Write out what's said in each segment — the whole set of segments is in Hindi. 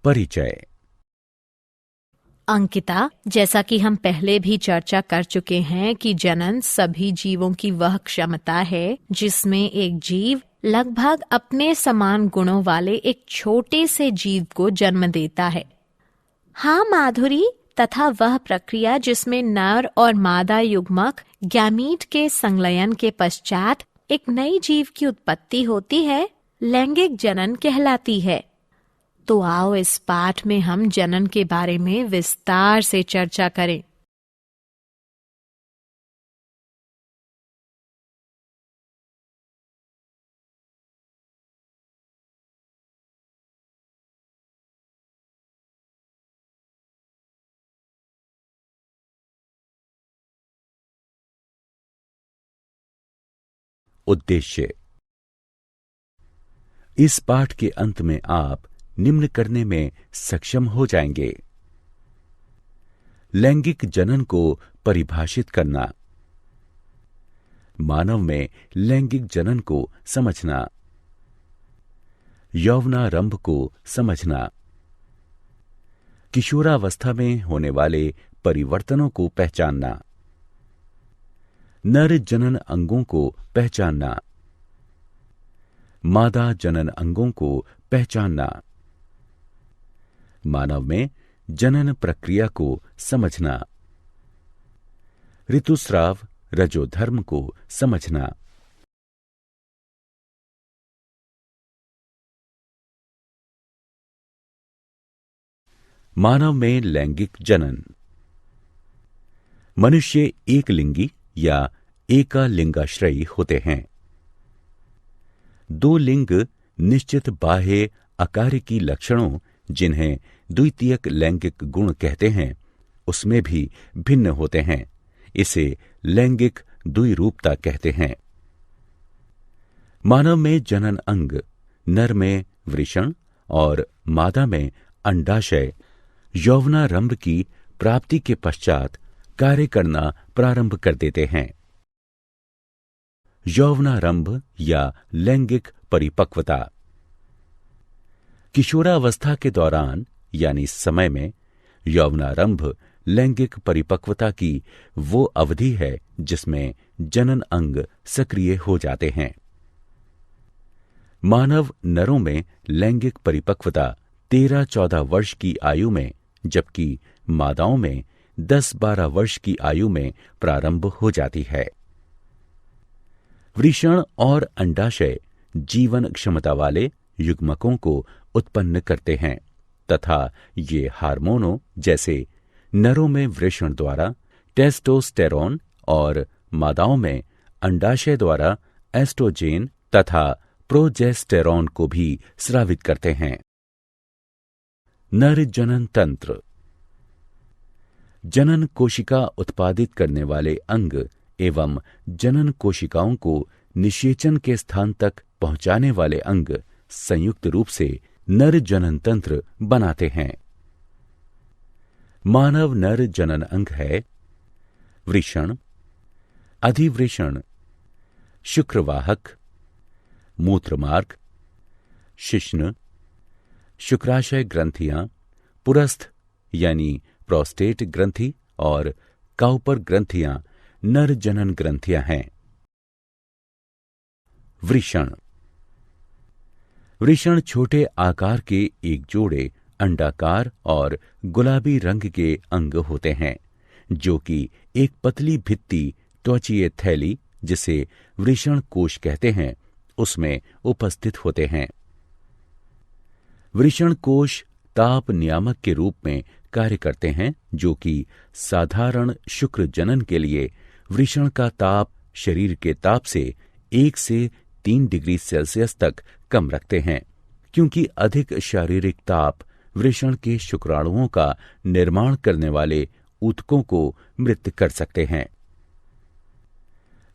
परिचय। अंकिता, जैसा कि हम पहले भी चर्चा कर चुके हैं कि जनन सभी जीवों की वह क्षमता है जिसमें एक जीव लगभग अपने समान गुणों वाले एक छोटे से जीव को जन्म देता है। हाँ माधुरी, तथा वह प्रक्रिया जिसमें नर और मादा युग्मक गैमीट के संलयन के पश्चात एक नई जीव की उत्पत्ति होती है, लैंगिक जनन कहलाती है। तो आओ इस पाठ में हम जनन के बारे में विस्तार से चर्चा करें। उद्देश्य। इस पाठ के अंत में आप निम्न करने में सक्षम हो जाएंगे: लैंगिक जनन को परिभाषित करना, मानव में लैंगिक जनन को समझना, यौवनारंभ को समझना, किशोरावस्था में होने वाले परिवर्तनों को पहचानना, नर जनन अंगों को पहचानना, मादा जनन अंगों को पहचानना, मानव में जनन प्रक्रिया को समझना, ऋतुस्राव रजोधर्म को समझना। मानव में लैंगिक जनन। मनुष्य एक लिंगी या एकालिंगाश्रयी होते हैं। दो लिंग निश्चित बाह्य अकार्यकी लक्षणों, जिन्हें द्वितीयक लैंगिक गुण कहते हैं, उसमें भी भिन्न होते हैं। इसे लैंगिक द्विरूपता कहते हैं। मानव में जनन अंग नर में वृषण और मादा में अंडाशय यौवनारंभ की प्राप्ति के पश्चात कार्य करना प्रारंभ कर देते हैं। यौवनारंभ या लैंगिक परिपक्वता। किशोरावस्था के दौरान यानी समय में यौवनारंभ लैंगिक परिपक्वता की वो अवधि है जिसमें जनन अंग सक्रिय हो जाते हैं। मानव नरों में लैंगिक परिपक्वता 13-14 वर्ष की आयु में, जबकि मादाओं में 10-12 वर्ष की आयु में प्रारंभ हो जाती है। वृषण और अंडाशय जीवन क्षमता वाले युग्मकों को उत्पन्न करते हैं तथा ये हार्मोनों जैसे नरों में वृषण द्वारा टेस्टोस्टेरोन और मादाओं में अंडाशय द्वारा एस्ट्रोजेन तथा प्रोजेस्टेरोन को भी स्रावित करते हैं। नर जनन तंत्र। जनन कोशिका उत्पादित करने वाले अंग एवं जनन कोशिकाओं को निषेचन के स्थान तक पहुंचाने वाले अंग संयुक्त रूप से नर जनन तंत्र बनाते हैं। मानव नर जनन अंग है वृषण, अधिवृषण, शुक्रवाहक, मूत्रमार्ग, शिश्न, शुक्राशय ग्रंथियां, पुरस्थ यानी प्रोस्टेट ग्रंथि और काउपर ग्रंथियां नर जनन ग्रंथियां हैं। वृषण। वृषण छोटे आकार के एक जोड़े अंडाकार और गुलाबी रंग के अंग होते हैं, जो कि एक पतली भित्ति त्वचीय थैली, जिसे वृषण कोश कहते हैं, उसमें उपस्थित होते हैं। वृषण कोश ताप नियामक के रूप में कार्य करते हैं, जो कि साधारण शुक्र जनन के लिए वृषण का ताप शरीर के ताप से 1 से 3 डिग्री सेल्सियस तक कम रखते हैं, क्योंकि अधिक शारीरिक ताप वृषण के शुक्राणुओं का निर्माण करने वाले ऊतकों को मृत कर सकते हैं।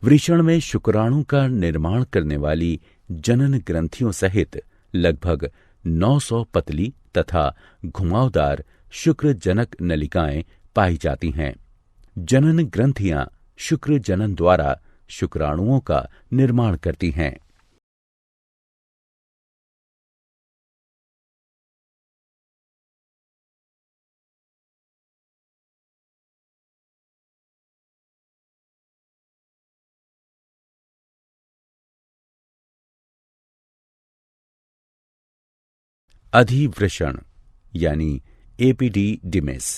वृषण में शुक्राणु का निर्माण करने वाली जनन ग्रंथियों सहित लगभग 900 पतली तथा घुमावदार शुक्र जनक नलिकाएं पाई जाती हैं। जनन ग्रंथियां शुक्र जनन द्वारा शुक्राणुओं का निर्माण करती हैं। अधिवृषण यानी एपिडिडिमिस।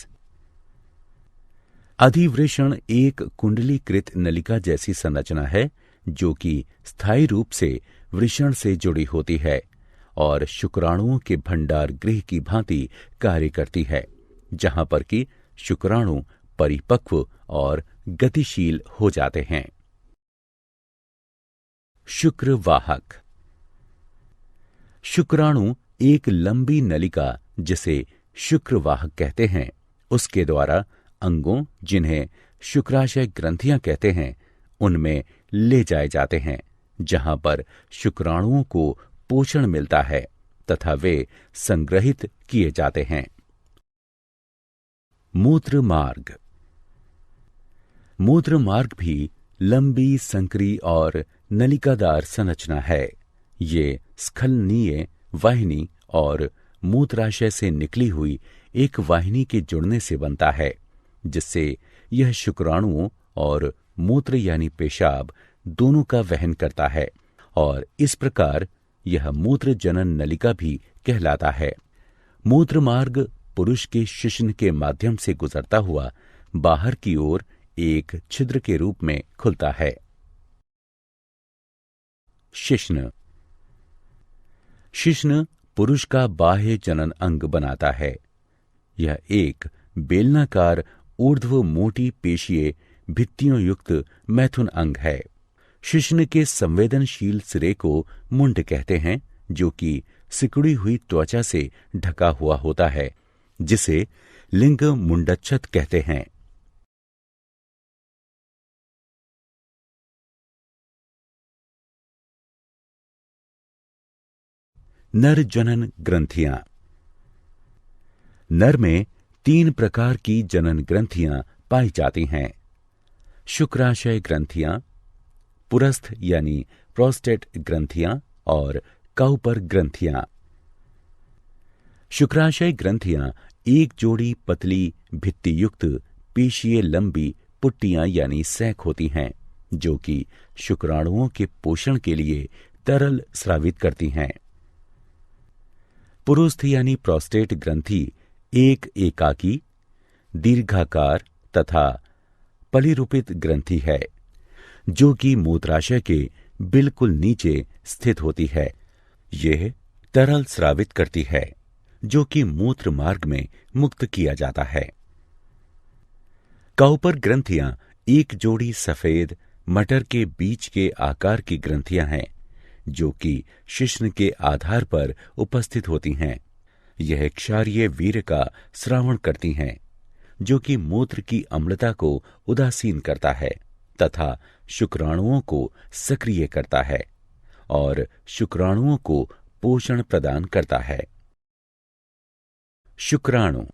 अधिवृषण एक कुंडलीकृत नलिका जैसी संरचना है जो कि स्थायी रूप से वृषण से जुड़ी होती है और शुक्राणुओं के भंडार गृह की भांति कार्य करती है, जहां पर कि शुक्राणु परिपक्व और गतिशील हो जाते हैं। शुक्रवाहक। शुक्राणु एक लंबी नलिका जिसे शुक्रवाहक कहते हैं, उसके द्वारा अंगों जिन्हें शुक्राशय ग्रंथियां कहते हैं उनमें ले जाए जाते हैं, जहां पर शुक्राणुओं को पोषण मिलता है तथा वे संग्रहित किए जाते हैं। मूत्र मार्ग। मूत्र मार्ग भी लंबी, संकरी और नलिकादार संरचना है। ये स्खलनीय वाहिनी और मूत्राशय से निकली हुई एक वाहिनी के जुड़ने से बनता है, जिससे यह शुक्राणुओं और मूत्र यानी पेशाब दोनों का वहन करता है और इस प्रकार यह मूत्र जनन नलिका भी कहलाता है। मूत्र मार्ग पुरुष के शिश्न के माध्यम से गुजरता हुआ बाहर की ओर एक छिद्र के रूप में खुलता है। शिश्न। शिश्न पुरुष का बाह्य जनन अंग बनाता है। यह एक बेलनाकार ऊर्ध्व मोटी पेशीय भित्तियों युक्त मैथुन अंग है। शिश्न के संवेदनशील सिरे को मुंड कहते हैं, जो कि सिकुड़ी हुई त्वचा से ढका हुआ होता है, जिसे लिंग मुंडच्छत कहते हैं। नर जनन ग्रंथियां। नर में 3 प्रकार की जनन ग्रंथियां पाई जाती हैं। शुक्राशय ग्रंथियां, पुरस्थ यानी प्रोस्टेट ग्रंथियां और काउपर ग्रंथियां। शुक्राशय ग्रंथियां एक जोड़ी पतली भित्ति युक्त पेशीय लंबी पुट्टियां यानी सैक होती हैं, जो कि शुक्राणुओं के पोषण के लिए तरल स्रावित करती हैं। पुरुस्थ यानी प्रोस्टेट ग्रंथि एक एकाकी, दीर्घाकार तथा पलिरूपित ग्रंथि है, जो कि मूत्राशय के बिल्कुल नीचे स्थित होती है। यह तरल स्रावित करती है, जो कि मूत्र मार्ग में मुक्त किया जाता है। काउपर ग्रंथियां एक जोड़ी सफेद मटर के बीज के आकार की ग्रंथियां हैं, जो कि शिश्न के आधार पर उपस्थित होती हैं। यह क्षारीय वीर्य का स्रावण करती हैं, जो कि मूत्र की अम्लता को उदासीन करता है तथा शुक्राणुओं को सक्रिय करता है और शुक्राणुओं को पोषण प्रदान करता है। शुक्राणु।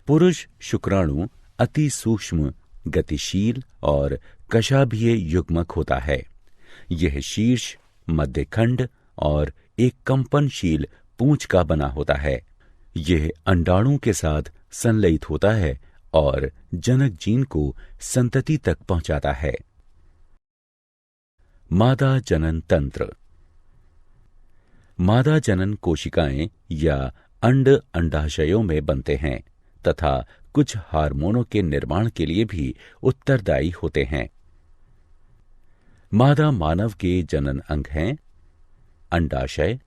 पुरुष शुक्राणु अति सूक्ष्म, गतिशील और कशाभीय युग्मक होता है। यह शीर्ष, मध्यखंड और एक कंपनशील पूंछ का बना होता है। यह अंडाणु के साथ संलयित होता है और जनक जीन को संतति तक पहुंचाता है। मादा जनन तंत्र। मादा जनन कोशिकाएं या अंड अंडाशयों में बनते हैं तथा कुछ हार्मोनों के निर्माण के लिए भी उत्तरदायी होते हैं। मादा मानव के जनन अंग हैं अंडाशय,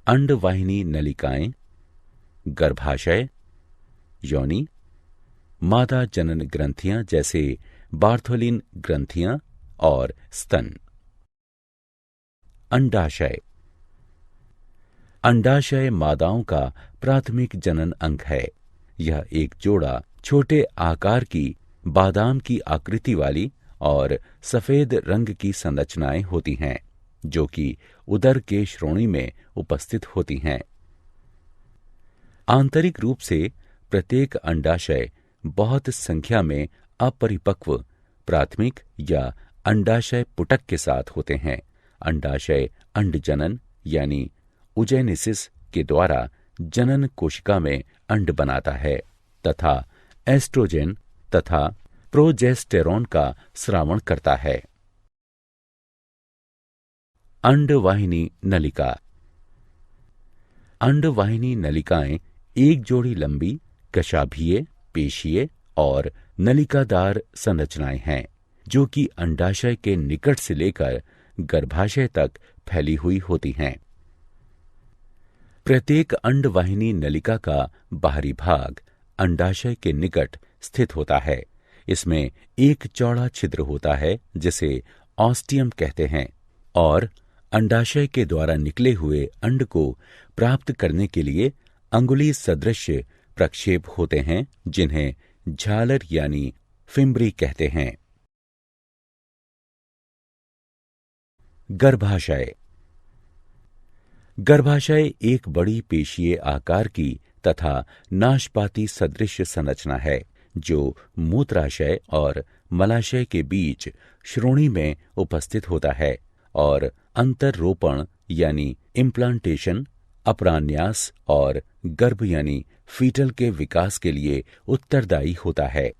अंडवाहिनी नलिकाएं, गर्भाशय, योनि, मादा जनन ग्रंथियां जैसे बार्थोलिन ग्रंथियां और स्तन। अंडाशय। अंडाशय मादाओं का प्राथमिक जनन अंग है। यह एक जोड़ा छोटे आकार की बादाम की आकृति वाली और सफेद रंग की संरचनाएं होती हैं, जो कि उदर के श्रोणि में उपस्थित होती हैं। आंतरिक रूप से प्रत्येक अंडाशय बहुत संख्या में अपरिपक्व प्राथमिक या अंडाशय पुटक के साथ होते हैं। अंडाशय अंडजनन यानी उजेनेसिस के द्वारा जनन कोशिका में अंड बनाता है तथा एस्ट्रोजेन तथा प्रोजेस्टेरोन का स्रावण करता है। अंडवाहिनी नलिका। अंडवाहिनी नलिकाएं एक जोड़ी लंबी कशाभीय, पेशीय और नलिकादार संरचनाएं हैं जो कि अंडाशय के निकट से लेकर गर्भाशय तक फैली हुई होती हैं। प्रत्येक अंडवाहिनी नलिका का बाहरी भाग अंडाशय के निकट स्थित होता है। इसमें एक चौड़ा छिद्र होता है जिसे ऑस्टियम कहते हैं और अंडाशय के द्वारा निकले हुए अंड को प्राप्त करने के लिए अंगुली सदृश प्रक्षेप होते हैं जिन्हें झालर यानी फिम्बरी कहते हैं। गर्भाशय। गर्भाशय एक बड़ी पेशीय आकार की तथा नाशपाती सदृश संरचना है जो मूत्राशय और मलाशय के बीच श्रोणि में उपस्थित होता है और अंतररोपण यानी इम्प्लांटेशन, अपरान्यास और गर्भ यानी फीटल के विकास के लिए उत्तरदायी होता है।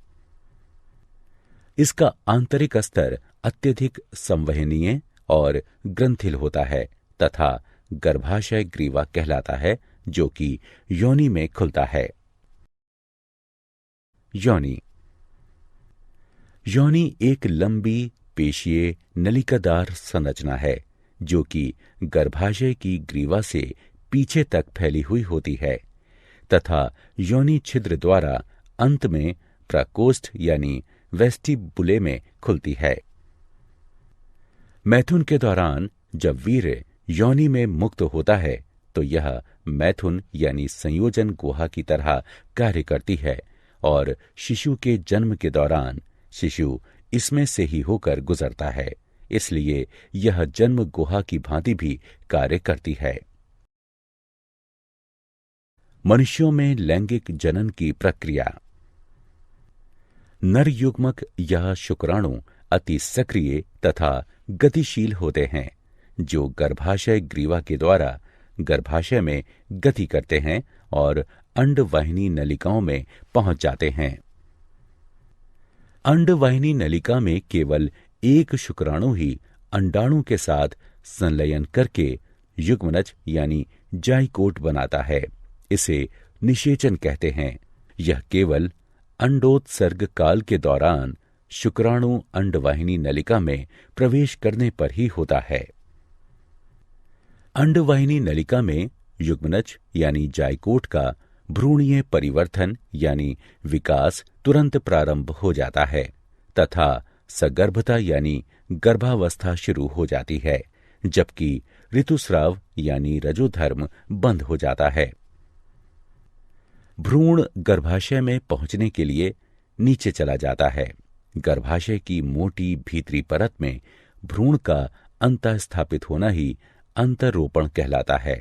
इसका आंतरिक स्तर अत्यधिक संवहनीय और ग्रंथिल होता है तथा गर्भाशय ग्रीवा कहलाता है जो कि योनि में खुलता है। योनि। योनि एक लंबी पेशीय नलिकादार संरचना है जो कि गर्भाशय की ग्रीवा से पीछे तक फैली हुई होती है तथा योनि छिद्र द्वारा अंत में प्रकोष्ठ यानी वेस्टिबुले में खुलती है। मैथुन के दौरान जब वीर्य योनि में मुक्त होता है तो यह मैथुन यानी संयोजन गुहा की तरह कार्य करती है और शिशु के जन्म के दौरान शिशु इसमें से ही होकर गुजरता है, इसलिए यह जन्म गुहा की भांति भी कार्य करती है। मनुष्यों में लैंगिक जनन की प्रक्रिया। नर युग्मक या शुक्राणु अति सक्रिय तथा गतिशील होते हैं जो गर्भाशय ग्रीवा के द्वारा गर्भाशय में गति करते हैं और अंडवाहिनी नलिकाओं में पहुंच जाते हैं। अंडवाहिनी नलिका में केवल एक शुक्राणु ही अंडाणु के साथ संलयन करके युग्मनज यानी जाइकोट बनाता है। इसे निषेचन कहते हैं। यह केवल अंडोत्सर्ग काल के दौरान शुक्राणु अंडवाहिनी नलिका में प्रवेश करने पर ही होता है। अंडवाहिनी नलिका में युग्मनज यानी जाइकोट का भ्रूणीय परिवर्तन यानी विकास तुरंत प्रारंभ हो जाता है तथा सगर्भता यानी गर्भावस्था शुरू हो जाती है, जबकि ऋतुस्राव यानी रजोधर्म बंद हो जाता है। भ्रूण गर्भाशय में पहुंचने के लिए नीचे चला जाता है। गर्भाशय की मोटी भीतरी परत में भ्रूण का अंतःस्थापित होना ही अंतरोपण कहलाता है।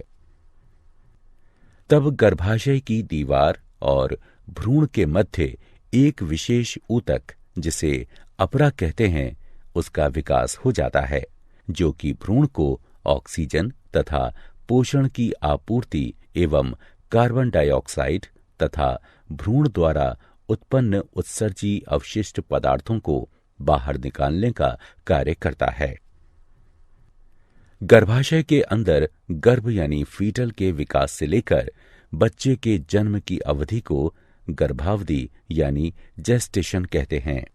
तब गर्भाशय की दीवार और भ्रूण के मध्य एक विशेष ऊतक जिसे अपरा कहते हैं उसका विकास हो जाता है जो कि भ्रूण को ऑक्सीजन तथा पोषण की आपूर्ति एवं कार्बन डाइऑक्साइड तथा भ्रूण द्वारा उत्पन्न उत्सर्जी अवशिष्ट पदार्थों को बाहर निकालने का कार्य करता है। गर्भाशय के अंदर गर्भ यानी फीटल के विकास से लेकर बच्चे के जन्म की अवधि को गर्भावधि यानी जेस्टेशन कहते हैं।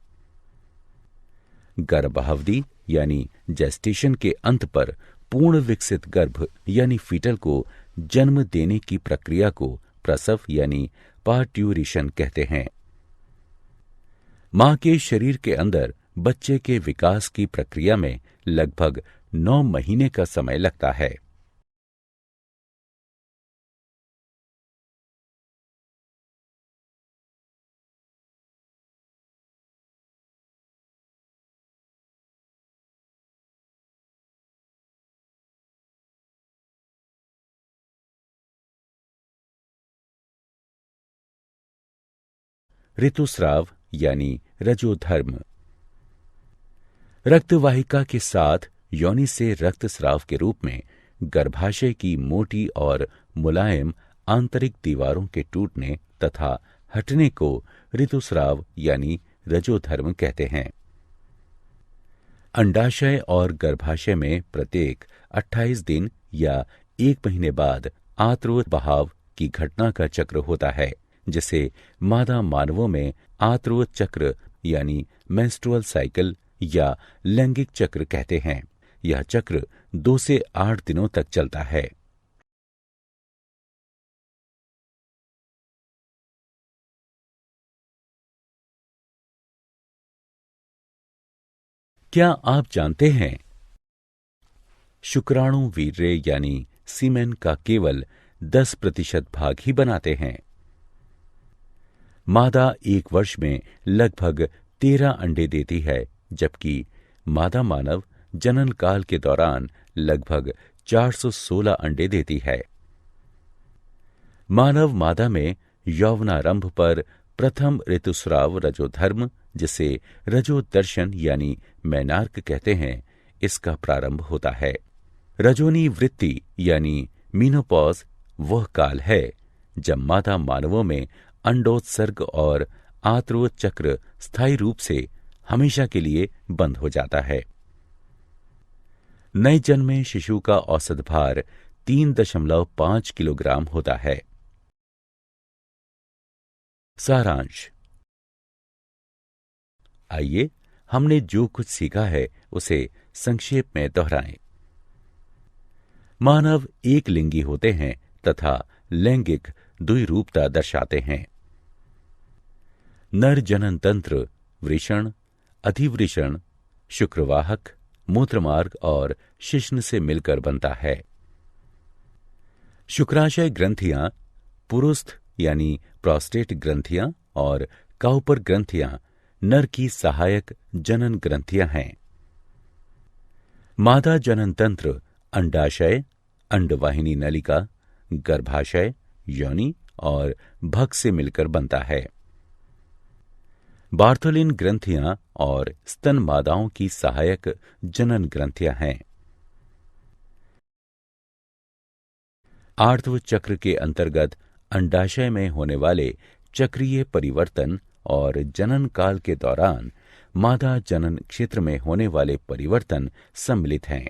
गर्भावधि यानी जेस्टेशन के अंत पर पूर्ण विकसित गर्भ यानी फीटल को जन्म देने की प्रक्रिया को प्रसव यानी पार्ट्यूरेशन कहते हैं। मां के शरीर के अंदर बच्चे के विकास की प्रक्रिया में लगभग 9 महीने का समय लगता है। ऋतुस्राव यानी रजोधर्म। रक्तवाहिका के साथ योनि से रक्तस्राव के रूप में गर्भाशय की मोटी और मुलायम आंतरिक दीवारों के टूटने तथा हटने को ऋतुस्राव यानी रजोधर्म कहते हैं। अंडाशय और गर्भाशय में प्रत्येक 28 दिन या 1 महीने बाद आत्रो बहाव की घटना का चक्र होता है, जिसे मादा मानवों में आत्रो चक्र यानी मेंस्ट्रुअल साइकिल या लैंगिक चक्र कहते हैं। यह चक्र 2 से 8 दिनों तक चलता है। क्या आप जानते हैं शुक्राणु वीर्य यानी सीमेन का केवल 10% भाग ही बनाते हैं। मादा एक वर्ष में लगभग 13 अंडे देती है, जबकि मादा मानव जनन काल के दौरान लगभग 416 अंडे देती है। मानव मादा में यौवनारंभ पर प्रथम ऋतुस्राव रजोधर्म, जिसे रजोदर्शन यानी मैनार्क कहते हैं, इसका प्रारंभ होता है। रजोनी वृत्ति यानी मीनोपॉज वह काल है जब मादा मानवों में अंडोत्सर्ग और आत्रो चक्र स्थायी रूप से हमेशा के लिए बंद हो जाता है। नए जन्मे शिशु का औसत भार 3.5 किलोग्राम होता है। सारांश। आइए हमने जो कुछ सीखा है उसे संक्षेप में दोहराएं। मानव एक लिंगी होते हैं तथा लैंगिक द्विरूपता दर्शाते हैं। नर जनन तंत्र वृषण, अधिवृषण, शुक्रवाहक, मूत्रमार्ग और शिश्न से मिलकर बनता है। शुक्राशय ग्रंथियां पुरुस्थ यानी प्रोस्टेट ग्रंथियां और काउपर ग्रंथियां नर की सहायक जनन ग्रंथियां हैं। मादा जनन तंत्र अंडाशय, अंडवाहिनी नलिका, गर्भाशय, योनि और भग से मिलकर बनता है। बार्थोलिन ग्रंथियां और स्तन मादाओं की सहायक जनन ग्रंथियां हैं। आर्तव चक्र के अंतर्गत अंडाशय में होने वाले चक्रीय परिवर्तन और जनन काल के दौरान मादा जनन क्षेत्र में होने वाले परिवर्तन सम्मिलित हैं।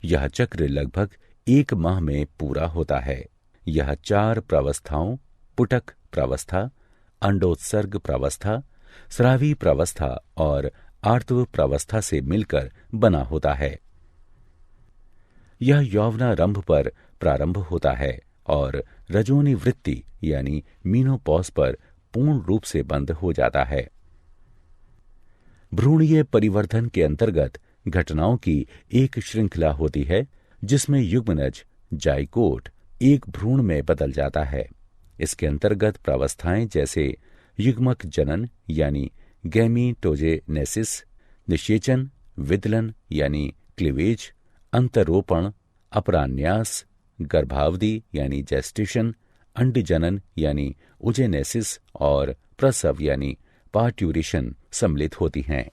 यह चक्र लगभग 1 माह में पूरा होता है। यह 4 प्रावस्थाओं पुटक प्रावस्था, अंडोत्सर्ग प्रावस्था, स्रावी प्रावस्था और आर्तव प्रावस्था से मिलकर बना होता है। यह यौवनारंभ पर प्रारंभ होता है और रजोनी वृत्ति यानी मीनोपॉज पर पूर्ण रूप से बंद हो जाता है। भ्रूणीय परिवर्धन के अंतर्गत घटनाओं की एक श्रृंखला होती है, जिसमें युग्मनज जाइगोट एक भ्रूण में बदल जाता है। इसके अंतर्गत प्रावस्थाएं जैसे युग्मक जनन यानी गैमीटोजेनेसिस, निषेचन, विदलन यानी क्लीवेज, अंतरोपण, अपरान्यास, गर्भावधि यानी जेस्टेशन, अंडजनन यानी उजेनेसिस और प्रसव यानी पार्ट्यूरेशन सम्मिलित होती हैं।